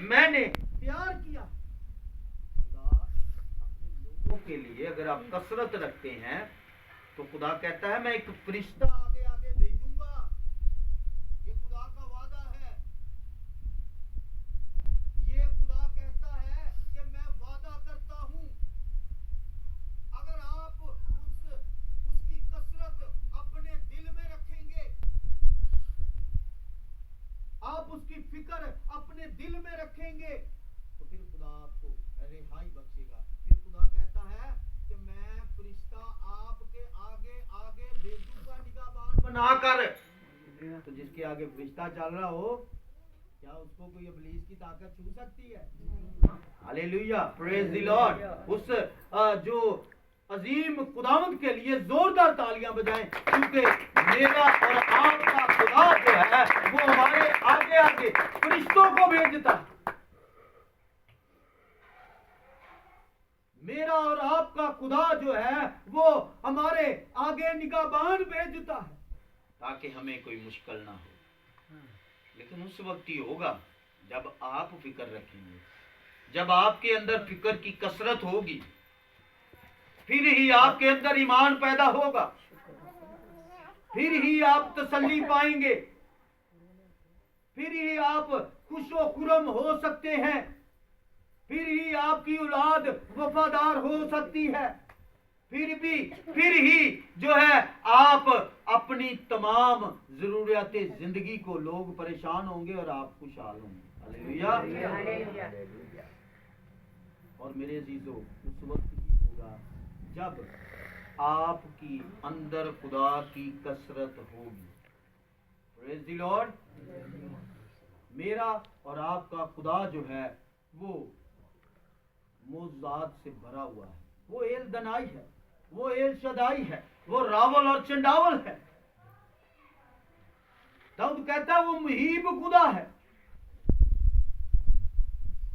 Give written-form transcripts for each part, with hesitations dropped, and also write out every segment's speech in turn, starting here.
मैंने तैयार किया। खुदा अपने लोगों के लिए अगर आप कसरत रखते हैं तो खुदा कहता है मैं एक फरिश्ता आगे आगे भेजूंगा। ये खुदा का वादा है। ये खुदा कहता है कि मैं वादा करता हूं, अगर आप उसकी कसरत अपने दिल में रखेंगे, आप उसकी फिक्र अपने दिल में रखेंगे, तो फिर खुदा आपको रिहाई बख्शेगा। फिर खुदा कहता है कि मैं फरिश्ता आपके आगे आगे भेजूंगा निगाहबान बनाकर। तो जिसके आगे फरिश्ता चल रहा हो, क्या उसको कोई इब्लीस की ताकत छू सकती है? Hallelujah, praise the Lord. उस जो अजीम खुदावंद के लिए जोरदार तालियां बजाएं, क्योंकि मेरा और आपका खुदा जो है वो हमारे आगे आगे फरिश्तों को भेजता है। मेरा और आपका खुदा जो है वो हमारे आगे निगाहबान भेजता है ताकि हमें कोई मुश्किल ना हो। लेकिन उस वक्त ही होगा जब आप फिक्र रखेंगे, जब आपके अंदर फिक्र की कसरत होगी, फिर ही आपके अंदर ईमान पैदा होगा, फिर ही आप तसल्ली पाएंगे, फिर ही आप खुशो खुरम हो सकते हैं, फिर ही आपकी औलाद वफादार हो सकती है, फिर ही जो है आप अपनी तमाम जरूरियातें जिंदगी को, लोग परेशान होंगे और आप खुशहाल होंगे। हालेलुया। और मेरे अजीजों, उस वक्त ही होगा जब आपकी अंदर खुदा की कसरत होगी। Praise the Lord. मेरा और आपका खुदा जो है वो मौजूदात से भरा हुआ है। वो एल दनाई है, वो एल शदाई है, वो रावल और चंडावल है। दाऊद कहता है वो मुहीब खुदा है।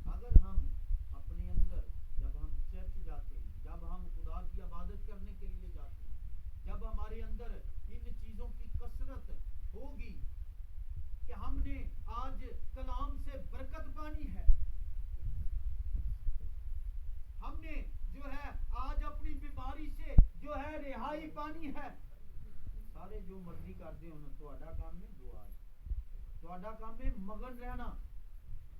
अगर हम अपने अंदर, जब हम चर्च जाते हैं, जब हम खुदा की इबादत करने के लिए जाते हैं, जब हमारे अंदर इन चीजों की कसरत होगी कि हमने आज कलाम से बरकत पानी है, हमने जो है आज अपनी बीमारी से जो है रिहाई पानी है, सारे जो मर्जी करते हो ना, ਤੁਹਾਡਾ काम है दुआ, ਤੁਹਾਡਾ काम है मगन रहना,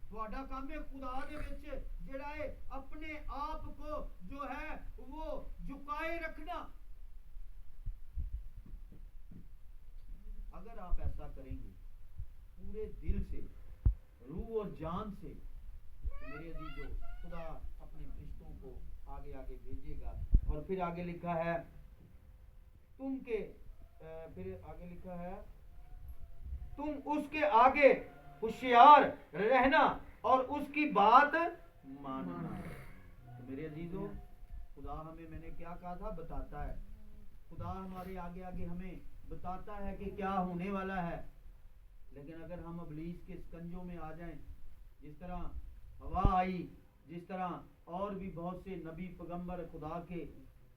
ਤੁਹਾਡਾ काम है खुदा दे विच जेड़ा है अपने आप को जो है वो झुकाए रखना। अगर आप ऐसा करेंगे पूरे दिल से, रूह और जान से, तो मेरे अजीजों खुदा अपने फरिश्तों को आगे आगे भेजेगा। और फिर आगे लिखा है तुम उसके आगे होशियार रहना और उसकी बात मानना। तो मेरे अजीजों, खुदा हमें, मैंने क्या कहा था, बताता है। खुदा हमारे आगे आगे हमें बताता है कि क्या होने वाला है। लेकिन अगर हम इब्लीस के स्कंजों में आ जाएं, जिस तरह हवा आई, जिस तरह और भी बहुत से नबी पैगंबर खुदा के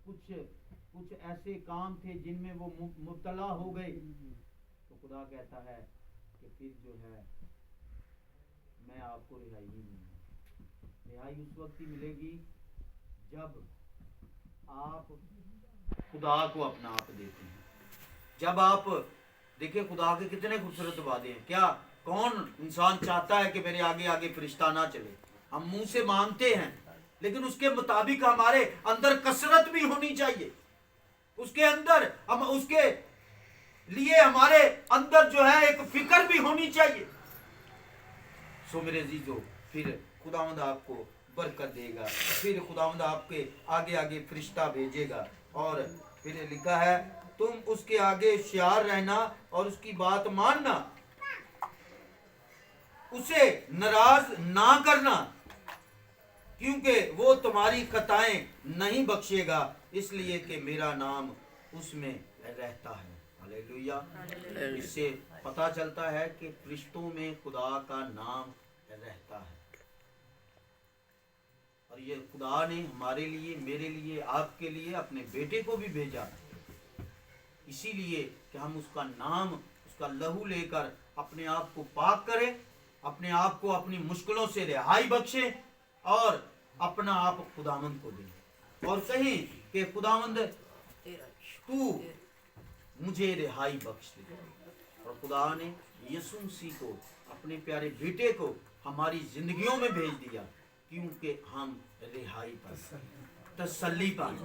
कुछ ऐसे काम थे जिनमें वो मुब्तला हो गए, तो खुदा कहता है कि फिर जो है मैं आपको रिहाई नहीं दूंगा। रिहाई उस वक्त ही मिलेगी जब आप खुदा को अपना आप देते हैं। जब आप देखिए, खुदा के कितने खूबसूरत वादे हैं। क्या कौन इंसान चाहता है कि मेरे आगे आगे फरिश्ता ना चले? हम मुंह से मांगते हैं, लेकिन उसके मुताबिक हमारे अंदर कसरत भी होनी चाहिए। उसके अंदर हम, उसके लिए हमारे अंदर जो है एक फिक्र भी होनी चाहिए। सो मेरे अजीजों, फिर खुदावंद आपको बरकत देगा, फिर खुदावंद आपके आगे आगे फरिश्ता भेजेगा। और फिर लिखा है तुम उसके आगे होशियार रहना और उसकी बात मानना, उसे नाराज ना करना, क्योंकि वो तुम्हारी खताएं नहीं बख्शेगा, इसलिए कि मेरा नाम उसमें रहता है। हालेलुया। इससे पता चलता है कि फरिश्तों में खुदा का नाम रहता है। और ये खुदा ने हमारे लिए, मेरे लिए, आपके लिए अपने बेटे को भी भेजा, इसीलिए कि हम उसका नाम, उसका लहू लेकर अपने आप को पाक करें अपने आप को अपनी मुश्किलों से रिहाई बख्शे और अपना आप खुदावंद को दे और कहें कि खुदावंद तू मुझे रिहाई बख्श दे। और खुदा ने यीशु मसीह को, अपने प्यारे बेटे को हमारी जिंदगियों में भेज दिया क्योंकि हम रिहाई पाएं, तसल्ली पाएं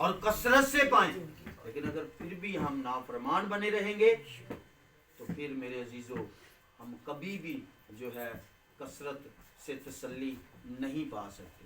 और कसरत से पाएं। लेकिन अगर फिर भी हम नाफरमान बने रहेंगे तो फिर मेरे अजीजों हम कभी भी जो है कसरत से तसल्ली नहीं पा सकते।